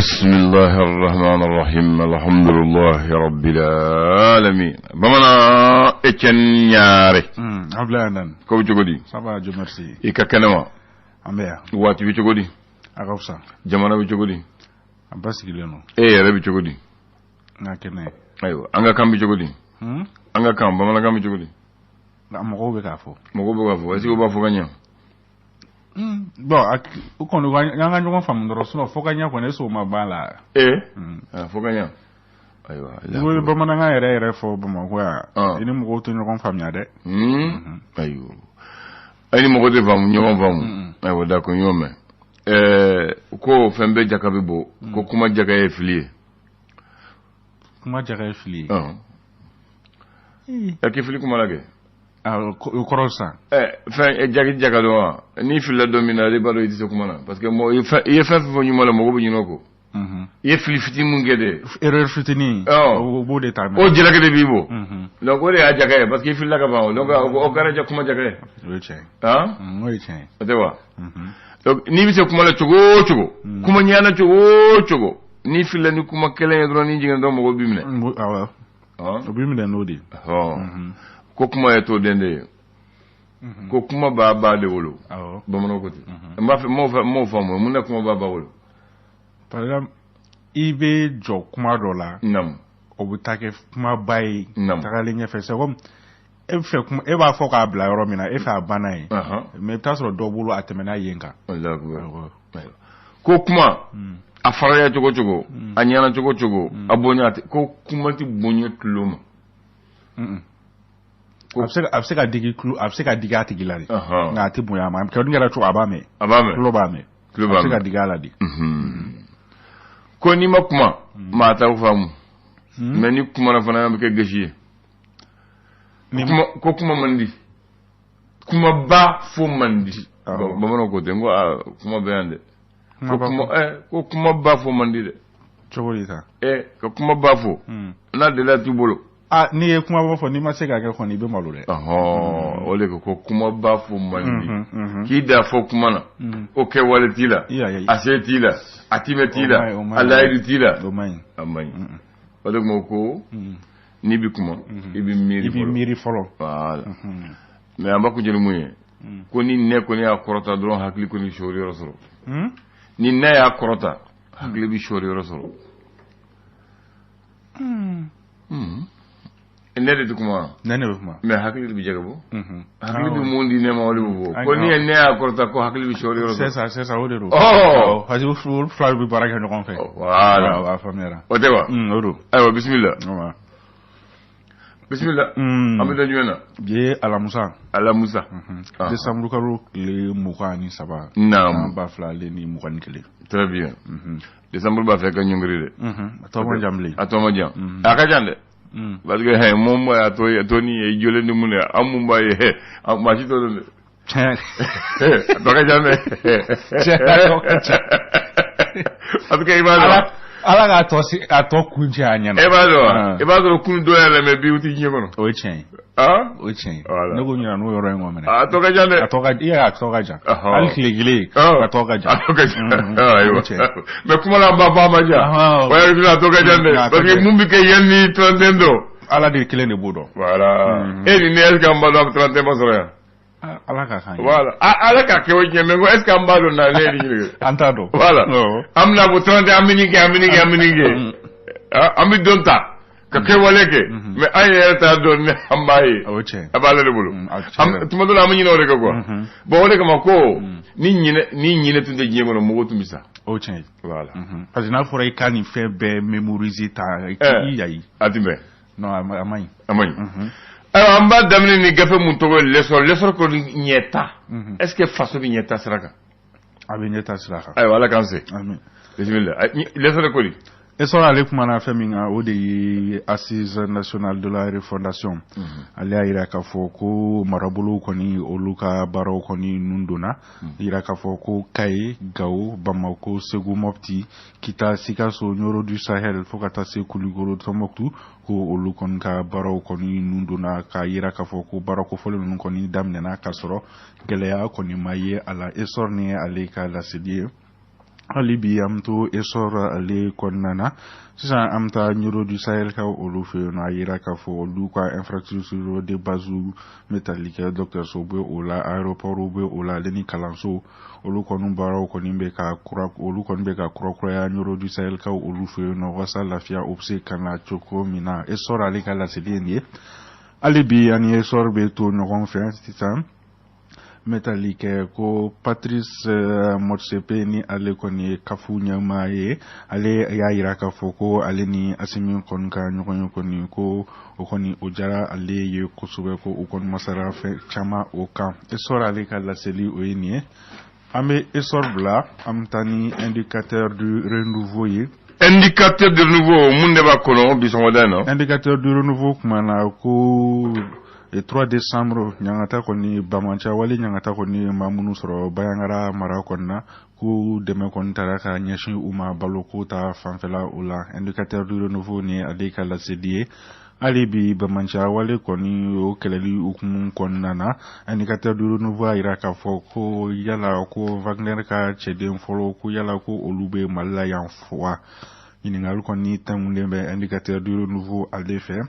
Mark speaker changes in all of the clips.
Speaker 1: بسم الله الرحمن الرحيم الحمد لله رب العالمين بمنا اتنياري
Speaker 2: ablanan
Speaker 1: ko jogodi
Speaker 2: ça va Dieu merci
Speaker 1: ikakanama
Speaker 2: ambeya
Speaker 1: wati bi jogodi
Speaker 2: akafsa
Speaker 1: jamana bi jogodi
Speaker 2: abasigileno
Speaker 1: rabi jogodi
Speaker 2: nakene
Speaker 1: aywa anga kam bi jogodi anga kam bamana kam bi jogodi
Speaker 2: na mo be ka fo
Speaker 1: est-ce que ba fo ganya
Speaker 2: bon o kono nga nyogon fam ndoro so fo ganya ko ne so ma bala
Speaker 1: fo ganya aywa
Speaker 2: wo ba mana nga ere fo ba mo kwa ini mo to nyogon fam nya de
Speaker 1: ayo ani mo ko de fam nyogon fam aywa da ko nyome ko fembe jakabe bo ko kuma jakaye filie akifili kuma lage
Speaker 2: korosa
Speaker 1: fin jaga do ni fili domina de balo yiti kuma na parce que mo ye fa fo nyuma la mo go nyinoko ye fili fiti mungede
Speaker 2: erreur fitini au bout de temps
Speaker 1: o jela ke de bibo donc o de a jaga parce que fili la ka ba donc o kara kuma jaga
Speaker 2: oui tiens oui tiens
Speaker 1: atewa donc ni bise kuma la chogo kuma nyana chogo ni fili ni kuma kelen do ni jinga do mo go bimne
Speaker 2: bimne no di
Speaker 1: ko kuma ya to dende ko kuma ba de wolo bamano ko ti mba fe mo fa mo mun na kuma ba wolo
Speaker 2: par exemple ibe jo kuma dola
Speaker 1: nam
Speaker 2: obutake kuma bai takale nya fe se kom e fe kuma e ba fo ka bla ro mina e fa banai mais ta so do bulu atemena yenga
Speaker 1: ko kuma afara ya chogo anyana chogo abonya ko kuma ti bonya kloma
Speaker 2: abseka digi klu abseka diga tigilari nga tibuya ma ko ngara to abame klo abseka digala di
Speaker 1: ko ni makuma mata ufamu mais ni kuma na fana am ke gashi ko kuma mandi kuma ba fo mandi ba mono ko dengo kuma bayande ko kuma ba fo mandi de
Speaker 2: chobolita
Speaker 1: ko kuma ba fo na de la tubolo
Speaker 2: ni e kuma ba fo ni ma se ga ko ni be malure
Speaker 1: ole ko kuma ba fo mandi ki da fo kuma na o ke wale tila ase tila atime tila alairi tila amai ole mo ko ni bi kuma ibi miri folo wala mais amba ko jeli muye ko ni ne ko ni akorota dron hakli ko ni shori rasulu ni ne ya akorota hakli bi shori rasulu nede kuma mais hakli bi jagabo hakli bi mundi ne ma wali bo ko ni ne ya akorota ko hakli bi shori rasulu
Speaker 2: c'est ça o de ro haji fu fly bi baraka no kon fe
Speaker 1: wala
Speaker 2: wa famera
Speaker 1: o dewa
Speaker 2: odo
Speaker 1: aywa bismillah bismillah amida nyena
Speaker 2: je ala musa décembre karo le mukani saba ba fla le ni mukani kele
Speaker 1: très bien décembre ba fe ka nyongri de
Speaker 2: atoma jamli
Speaker 1: aka jande parce que hay mom ya to ni e jole ni mune amum ba ye ma ci to de to ka jande parce que ibada
Speaker 2: ala ga tosi ato kunji anyana
Speaker 1: ebado kun do yale me bi uti nyegono
Speaker 2: o chen no go nyina no yoro enwo mena
Speaker 1: atoka jande
Speaker 2: atoka ja al klegile atoka ja
Speaker 1: ayo me kuma la baba maja wa yoro atoka jande parce que mumbi ke yenni trandendo
Speaker 2: ala de kile ne bodo
Speaker 1: voilà ni ne ga mbado 30 masora
Speaker 2: ala ka kan
Speaker 1: voilà ala ka ke wonye mengo est ce que ambado na leli ni
Speaker 2: antado
Speaker 1: voilà amna bo 30 amini ke ami donta ka ke waleke mais ay ta don ne ambaye abala de bulu am tuma do amini no reka quoi bo wole kama ko ni nyine tunde jemo no mo tumisa voilà
Speaker 2: parce que na fora ikani fait be mémoriser ta yayi
Speaker 1: adime
Speaker 2: non amai
Speaker 1: alors amba damni ni gafe mun togo lesor ko nyeta est-ce que façon bi nyeta sraka
Speaker 2: abi nyeta sraka
Speaker 1: ay wala kanse amen bismillah lesor ko li
Speaker 2: eso ale kuma na feminga o de assise nationale de la refondation ale ira ka foko marabulu koni oluka baro koni nunduna ira ka foko kai gawo bamako segu mopti kita sikaso nyoro du sahel fokata se kuligoro tomoktu ko olukon ka baro koni nunduna ka ira ka foko barako folo nun koni damne na kasoro geleya koni maye ala esorni ale ka la sedie alibi amto esora ale konnana sisan amta nyoro du Sahel ka olufe no ayira ka fo luka infrastructure de bazu métallique docteur Sobwe ola aéroport obe ola leni kalanso olukonu baraw konimbe ka kura olukonu be ka kura ya nyoro du Sahel ka olufe no wasa lafia opse kana choko mina esora ale kala sedenie alibi ani esor be to no fe sisan métallique ko Patrice Motsepe ni ale koni kafu nyama ye ale ya ira ka foko ale ni asimi kon ka nyokon koni ko okoni ojara ale ye kusube ko okon masara fe chama oka esora ale ka la seli oyini ame esor bla amtani indicateur du renouveau ye
Speaker 1: indicateur du renouveau munde ba kono bisongoda no
Speaker 2: indicateur du renouveau kumana ko le 3 décembre nyangata koni bamancha wali nyangata koni mamunu soro bayangara mara konna ku deme kon taraka nyashi uma baloko ta fanfela ula indicateur du renouveau ni adeka la cedie alibi bamancha wali koni o keleli ukumun konnana indicateur du renouveau iraka foko yala ko Wagner ka chedem folo ku yala ko olube malla yan fwa iningal koni tamulembe indicateur du renouveau aldefe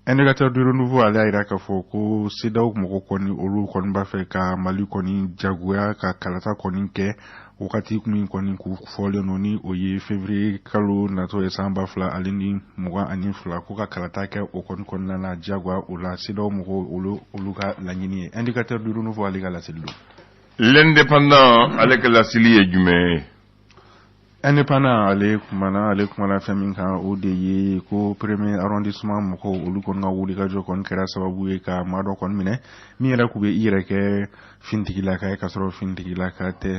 Speaker 2: indicateur du renouveau ala iraka foko sidaw moko koni olu kon ba fe ka Mali koni jagoya ka kalata koni ke wakati kumi koni ku fole noni oye février kalo nato esamba fla alini muga ani fla ko ka kalata ke o kon na jagwa ola sidaw moko olu ka lanyini indicateur du renouveau ala la silu
Speaker 1: l'indépendant avec la silie jume
Speaker 2: indépendant ale kumana famin kan o de ye ko premier arrondissement moko olu kon nga wuli ka jokon kera sababu ye ka mado kon mine mi yara kube ire ke fintigila ka ka soro fintigila ka te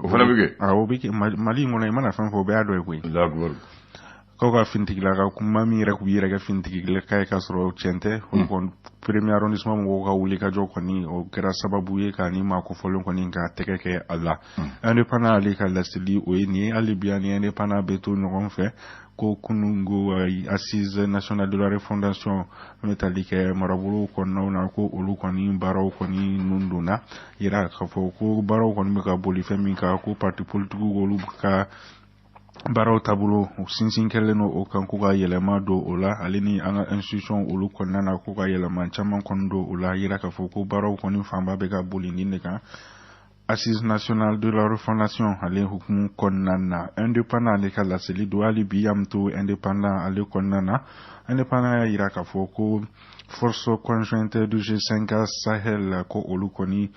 Speaker 1: o fana bige
Speaker 2: bige Mali ngona mana fan fo be ado e koy
Speaker 1: d'accord
Speaker 2: ko ka fintigila ka kuma mi yara kube ire ke fintigila ka soro chente kon premier arrondissement moko ka wuli ka jokon ni o kera sababu ye ka ni ma ko folon kon nga teke ke Allah indépendant ale ka lasili o ni alibiani indépendant beto ngon fe ko kunungo assise nationale de la refondation métallique marabulu kon na ko olu koni baraw koni nunduna ira ka fo ko baraw kon me ka boli femi ka ko parti politique olu ka baraw tabulo sinsin keleno o kan ko ga yelema do ola alini anga institution olu kon na ko ga yelema chaman kon do ola ira ka fo ko baraw koni famba be ka boli ninde kan assise nationale de la refondation ale hukumu konnana indépendant ale kala seli do ali biyamto indépendant ale konnana indépendant ira ka foko force conjointe du G5 Sahel ko olu koni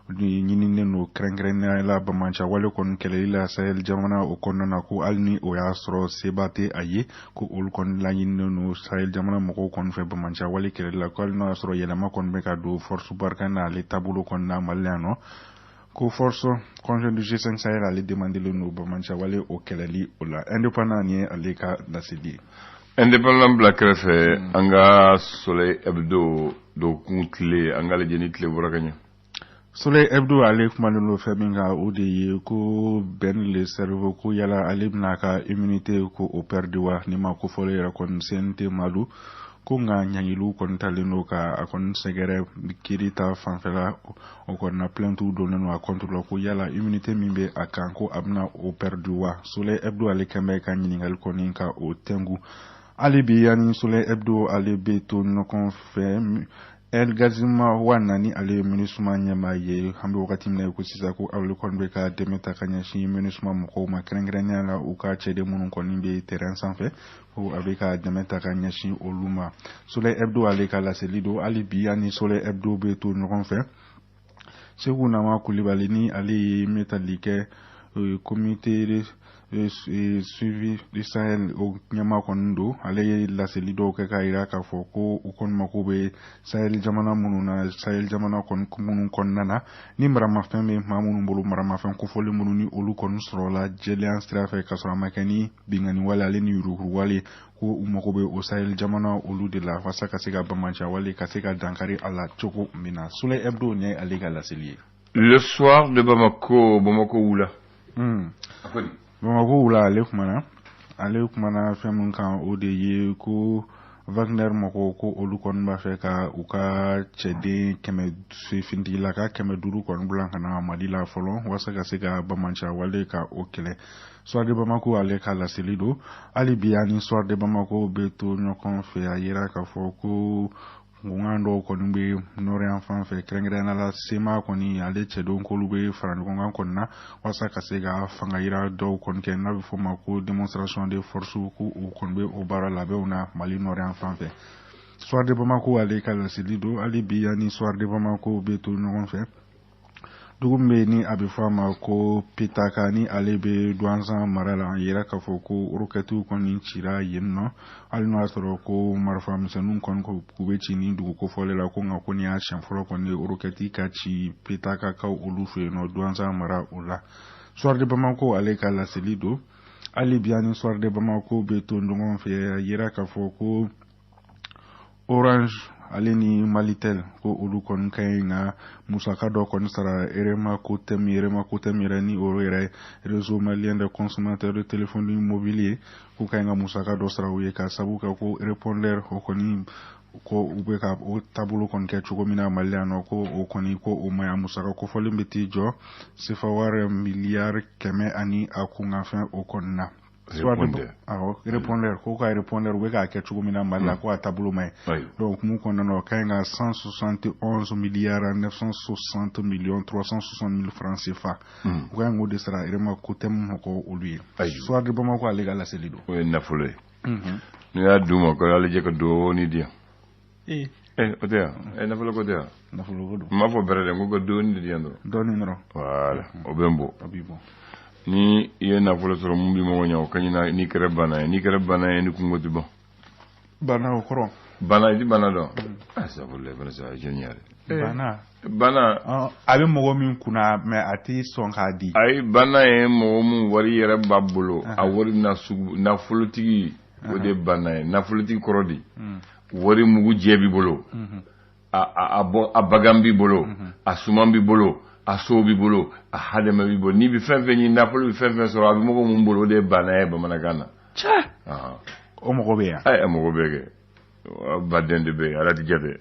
Speaker 2: nyinine no krengrena la bamancha wale kon kelela Sahel jamana o konnana ko alni o yasro sebate aye ko olu kon la nyinine no Sahel jamana moko kon fe bamancha wale kelela ko alno asro yelama kon be ka do force barkana ale tabulo kon na malano ko force conjointe du G5 Sahel ale demander le no bamancha wale o keleli ola indépendant ni ale ka dasidi
Speaker 1: indépendant black refe anga Soleil Hebdo do kuntle anga le jenitle burakanya
Speaker 2: Soleil Hebdo ale kumalo no feminga ode ko ben le cerveau ko yala ale naka immunité ko o perdiwa ni ma ko fole ra kon sente malu ko nga nyangilu kon taleno ka akon segere kirita fanfela o kon na plainte do no a contrôle ko yala immunité mimbe akanko abna o perdiwa Soleil Hebdo ale kambe kan ningal koninka o tengu ale bi yani Soleil Hebdo ale beto no kon fe El Gazima wanani ale minusuma nyama ye hambe wakati mna ko sisa ko awle kon be ka demeta kanya shi minusuma mko ma krengrenya la uka chede munun kon nimbe terrain sans fait ko abeka demeta kanya shi oluma Soleil Hebdo ale ka la selido ali biani Soleil Hebdo be to no kon fait seguna ma kulibali ni ale métallique comité suivi du Sahel o nyama kondo ale la selido ke kaira ka foko ukon makobe Sahel jamana mununa Sahel jamana kon kumunun konnana ni marama femme mamunu bolu marama femme ko fole mununi olu kon srola jelian strafe ka sura makani bingani wala ale ni ruhu wale ko makobe o Sahel jamana olu de la fasa ka sega bamancha wale ka sega dankari ala choko mina Soleil Hebdo ni ale ga la selie
Speaker 1: le soir de Bamako oula
Speaker 2: Bamako oula ale kumana femme kan o de ye ko Wagner mako ko olu kon ba fe ka u ka cede keme findi la ka keme duru kon blanc na Mali la folo wasa ka se ka bamancha wale ka okele soir de Bamako ale ka la selido ali biani soir de Bamako beto nyokon fe ayera ka foko ngando kon be nore enfant fe krengre na la sema koni ale chedo nkolu be faran ngan konna wasa ka se ga fanga ira do kon ken na fo mako démonstration de force ku u kon be o bara la be una Mali nore enfant fe soir de Bamako ale ka la selido ali biani soir de Bamako beto nyokon fe dugumbe ni abifama ko pitaka ni alebe douanza marala yera ka foko roketu koni chira yenno alno asoro ko marfa msenun kon ko kubechi ni dugu ko folela ko ngakoni a chamforo koni roketi kachi pitaka ka ulufe no douanza mara ula soir de Bamako ale ka la selido ali biani soir de Bamako beto ndongon fe yera ka foko Orange aleni Malitel ko ulu kon kayna musaka do kon sara erema ko temire ni orere réseau malien de consommateurs de téléphonie mobilier ko kayna musaka do sara uye ka sabuka ko répondeur ko koni ko ubeka o tabulu kon ke chugo mina maliano ko o koni ko o maya musaka ko folimbeti jo sifa war milliard keme ani akunga fin o konna répondeur ko ka répondeur we ka ke chugo mina malla ko tabulu mai donc mu kon no kayna 171 milliards 960 millions 360 000 francs CFA ko ngo de sara irema ko tem ko uluye soit de Bamako ale gala selido
Speaker 1: o na fulé ni ya duma ko ale je ko do ni dia otea na fulo ko dia
Speaker 2: na fulo ko do
Speaker 1: ma fo berede ngo do ni dia ndo
Speaker 2: do ni no
Speaker 1: voilà o bembo
Speaker 2: abibo
Speaker 1: ni ye na fulo soro mumbi mo nyaw kanyina ni kere bana ni kungoti bon
Speaker 2: bana o koro
Speaker 1: bana di bana do ça voulait bana ça génial bana
Speaker 2: abe mo min kuna me ati son hadi
Speaker 1: ay bana e mo mun wari yere babbulo a wari na fulo tigi wode bana na fulo tigi korodi wari mugu jebi bolo a bagambi bolo a sumambi bolo a sobi bolo a hadema bi bolo ni bi fenfe ni napoli bi fenfe so abi mo mun bolo de bana e ba managana
Speaker 2: o mo go be ya
Speaker 1: ay mo go be ge badende be ala di jabe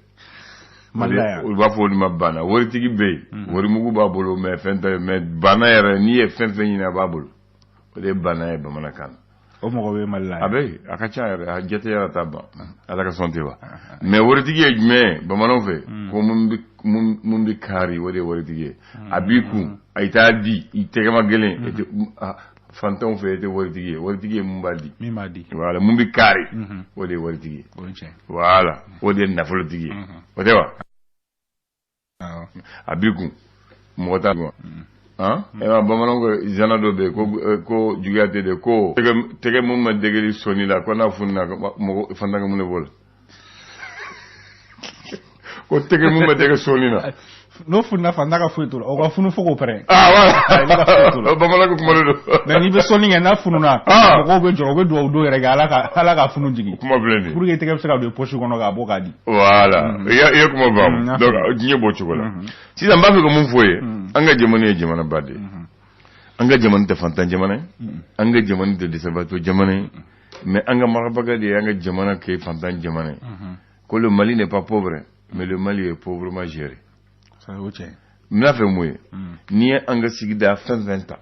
Speaker 2: malaya
Speaker 1: o ba fo ni mabana wori tigi be wori mugu ba bolo me fente me bana yere ni e fenfe ni na ba bolo o de bana e ba managana
Speaker 2: o mo go be malaya
Speaker 1: abe akacha yere a jete yara taba ala ka sonte ba me wori tigi me ba manon fe ko mun bi kari wori tigi abiku aita di itege magelen fantom fe ete wori tigi mun baldi
Speaker 2: mi madi
Speaker 1: wala mun bi kari wori tigi wala wodi na folo tigi odewa abiku mota ema bamanan ko jana do be ko jugate de ko tege mun ma degeli soni la ko na funna mo fandanga mun bol ko tege mun ma dege soni na
Speaker 2: no funna fandanga fuitul o ko funu foko pare
Speaker 1: wala bamanan ko kumalo do
Speaker 2: na ni be soni na fununa ko be joro be do yere ga ala ka funu jigi
Speaker 1: kuma blendi
Speaker 2: pour que tege se ka do poche ko no ga boka di
Speaker 1: wala ya kuma bam donc jinye bo chugola si da mbafe ko mun foye anga jamana bade anga jamana te fantan jamana anga jamana te desabato jamana mais anga marabaga de anga jamana ke fantan jamana ko le Mali n'est pas pauvre mais le Mali est pauvrement géré
Speaker 2: ça oche
Speaker 1: mina fe moye ni anga sigida fin 20 ans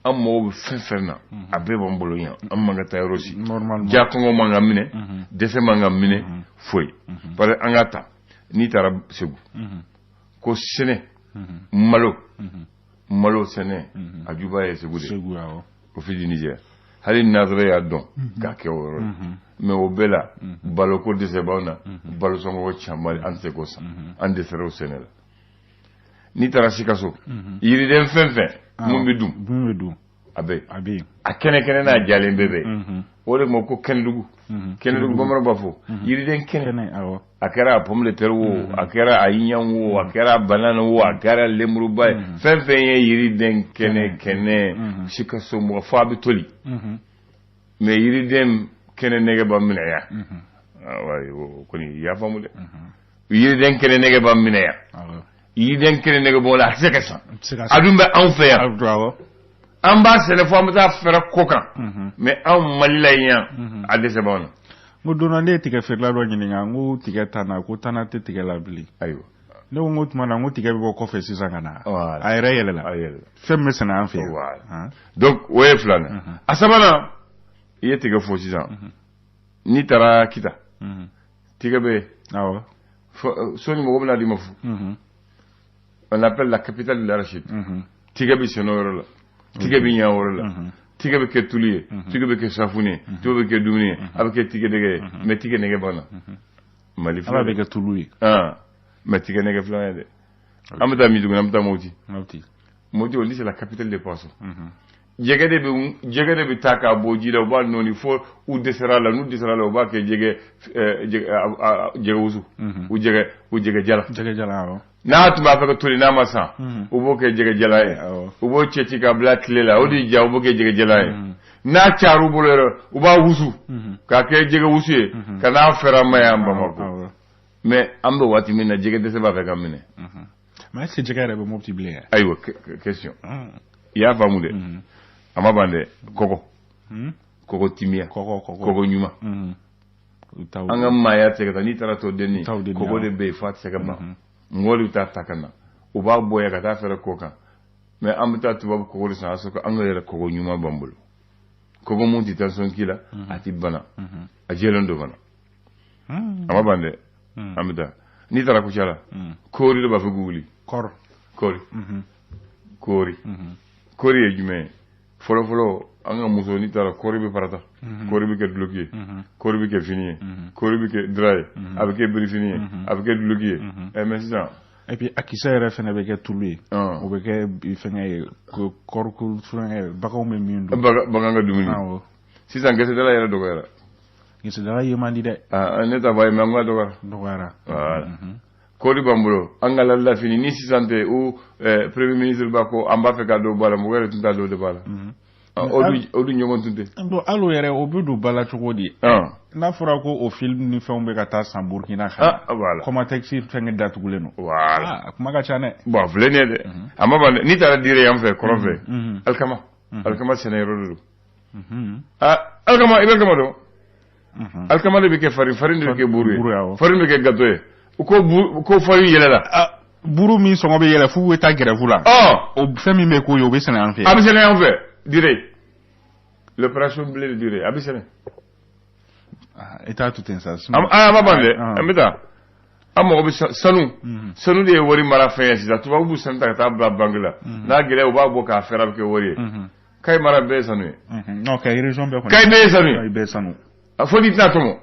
Speaker 1: am mo fin ferna abe bon bolonya am manga tayrosi
Speaker 2: normalement
Speaker 1: ja ko manga mine dese manga mine foi par angata ni tara segu ko sene malo sene ajuba e segu
Speaker 2: yawo
Speaker 1: ko fi di Niger hali nazare ya don ka ke woro me obela balo ko dese bauna balo songo ko chamali ante ko sa ande sero senel ni tara sikaso yiri den fenfen mun bi dum abe a kene na jalen bebe o de mo ko kendugu bamara bafo yiri den kene akara pomme de terre wo akara ayiyan wo akara banana wo akara lemuru bay fenfen ye yiri den kene sikaso mo fa bi toli me yiri den kene nege ba mina ya wayo ko ni ya famu de yiri den kene nege ba mina ya yiri den kene nege bo la sekasa adumbe an fe ya an ba sele fo amata fera kokan mais an malilayan a dese bawna
Speaker 2: ngo dona ne tigɛ feerela dɔ ɲininka ngo tigɛ tana ko tana tɛ tigɛ la bilen
Speaker 1: ayiwa
Speaker 2: ne ko tuma na ngo tigɛ bɛ bɔ kɔfɛ sisan ka na a yɛrɛ yɛlɛla fɛn bɛ sɛnɛ an fɛ yan
Speaker 1: donc o ye filanan a sabanan i ye tigɛ fɔ sisan n'i taara kita tigɛ bɛ
Speaker 2: awɔ
Speaker 1: soni mɔgɔ bɛna d'i ma fu on appelle la capitale de l'arachide tigɛ bɛ sɛnɛ o yɔrɔ la tigɛ bɛ ɲɛ o yɔrɔ la tigɛ bɛ kɛ tulu ye tigɛ bɛ kɛ safuni ye tigɛ bɛ kɛ dumuni ye a bɛ kɛ tigɛ nɛgɛ ye mais tigɛ nɛgɛ banna mali
Speaker 2: fila bɛ kɛ tulu ye
Speaker 1: mais tigɛ nɛgɛ filanan ye dɛ an bɛ taa min tuguni an bɛ taa Moti olu c'est la capitale des poissons jɛgɛ de bɛ taa k'a bɔ ji la u b'a nɔɔni fo u dɛsɛra la n'u dɛsɛra la u b'a kɛ jɛgɛ wusu u jɛgɛ jala n'a tun b'a fɛ ka toli n'a ma san u b'o kɛ jɛgɛ jala ye u b'o cɛ ci k'a bila tile la o de ja u b'o kɛ jɛgɛ jala ye n'a caru bolo yɛrɛ u b'a wusu k'a kɛ jɛgɛ wusu ye ka n'a fɛra ma yan Bamako mais an bɛ waati min na jɛgɛ dɛsɛ b'a fɛ ka minɛ
Speaker 2: mais est-ce que jɛgɛ yɛrɛ bɛ Mopti bilen yan
Speaker 1: ayiwa question i y'a faamu dɛ a ma ban dɛ kɔgɔ timiya kɔgɔ ɲuman an ka maaya tɛ ka taa n'i taara tɔ denni kɔgɔ de bɛ yen f'a tɛ se ka ban mɔgɔw t'a ta ka na u b'a bɔ yan ka taa fɛrɛ kɔ kan mais an bɛ taa tubabu kɔgɔ de san a sɔrɔ an ka yɛrɛ kɔgɔ ɲuman b'an bolo kɔgɔ mun tɛ tension k'i la a tɛ bana a jɛlen don fana a ma ban dɛ an bɛ taa n'i taara Kucala koori de b'a fɔ k'u wuli koori ye jumɛn ye fɔlɔ an ka muso n'i taara koori bɛ parata koori bɛ kɛ duloki ye koori bɛ kɛ fini ye koori bɛ kɛ dra ye a bɛ kɛ birifini ye a bɛ kɛ duloki ye mais sisan
Speaker 2: et puis a kisɛ yɛrɛ fɛnɛ bɛ kɛ tulu ye o bɛ kɛ fɛngɛ ye kɔɔriko fɛngɛ baganw bɛ min dun
Speaker 1: bagan ka dumuni sisan gɛsɛdala yɛrɛ dɔgɔyara
Speaker 2: gɛsɛdala ye man di dɛ
Speaker 1: ne ta fɔ a ye mais an ka dɔgɔyara voilà koori b'an bolo an ka ladilafini ni sisan tɛ o premier ministre b'a ko an b'a fɛ ka dɔ b'a la mɔgɔ yɛrɛ tun t'a dɔ de b'a la o du ɲɔgɔn tun tɛ
Speaker 2: donc hali yɛrɛ o bɛ don ba la cogo di n'a fɔra ko o film ni fɛnw bɛ ka taa san Burkina kan Comatex fɛngɛ datugulen don
Speaker 1: voilà
Speaker 2: kuma ka ca dɛ
Speaker 1: bon filɛ nin ye dɛ a ma ban dɛ n'i taara dire yan fɛ kɔrɔn fɛ alikama sɛnɛyɔrɔ de don alikama i bɛ alikama dɔn alikama de bɛ kɛ farin de bɛ kɛ buru ye farin bɛ kɛ gâteau ye ko farin yɛlɛla
Speaker 2: buru min sɔngɔ bɛ yɛlɛ f'u bɛ taa gɛrɛfu la o fɛn min bɛ k'o ye o bɛ sɛnɛ an fɛ
Speaker 1: a bɛ sɛnɛ an fɛ dire l'opération blé de dire a bɛ sɛnɛ
Speaker 2: i t'a to ten sa
Speaker 1: a ma ban dɛ an bɛ taa an mago bɛ sanu de ye wari mara fɛn ye sisan tubabu b'u sanu ta ka taa bila banque la n'a gɛlɛya u b'a bɔ k'a fɛɛrɛ a bɛ kɛ wari ye Kayi mara bɛɛ ye sanu ye
Speaker 2: non Kayi région bɛɛ kɔni
Speaker 1: Kayi bɛɛ ye sanu ye
Speaker 2: Kayi bɛɛ sanu
Speaker 1: a fɔ n'i tɛna tɔmɔ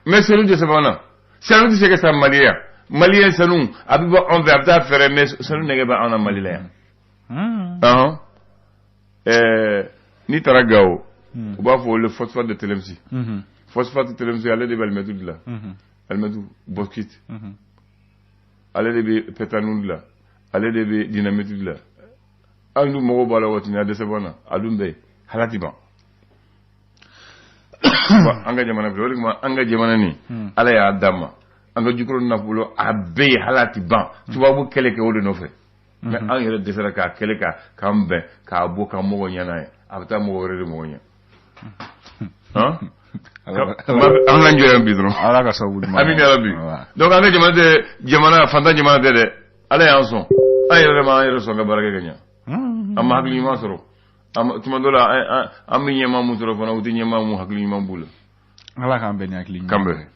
Speaker 1: mais sanu tɛ sɛbɛn na sanu tɛ se ka taa maliyɛn sanu a bɛ bɔ anw fɛ a bɛ taa fɛɛrɛ mais sanu nɛgɛ bɛ anw na Mali la yan n'i taara Gao u b'a fɔ le phosphate de Telemsi phosphate de Telemsi ale de bɛ alimɛtu dilan alimɛtu bauxite ale de bɛ pétanu dilan ale de bɛ dynamite dilan an dun mɔgɔw b'a la waati min a dɛsɛ b'an na a dun bɛ yen hala ti ban an ka jamana filɛ o de kama an ka jamana nin ala y'a d'an ma an ka jukɔrɔ nafolo a bɛɛ ye hala ti ban tubabu kɛlɛ kɛ o de nɔfɛ mais an yɛrɛ dɛsɛra k'a kɛlɛ k'an bɛn k'a bɔ ka mɔgɔ ɲɛ n'a ye a bɛ taa mɔgɔ wɛrɛ de mɔgɔ ɲɛ an ka jɔ yan bi dɔrɔn
Speaker 2: ala ka sababu ɲuman
Speaker 1: amin ya rabbi donc an ka jamana fantan jamana tɛ dɛ ala y'an sɔn an yɛrɛ ma an yɛrɛ sɔn ka baara kɛ ka ɲɛ an ma hakili ɲuman sɔrɔ tuma dɔ la an bɛ ɲɛmaa mun sɔrɔ fana u tɛ ɲɛmaa mun hakili ɲuman b'u la
Speaker 2: ala k'an bɛn ni hakili ɲuman
Speaker 1: kan bɛn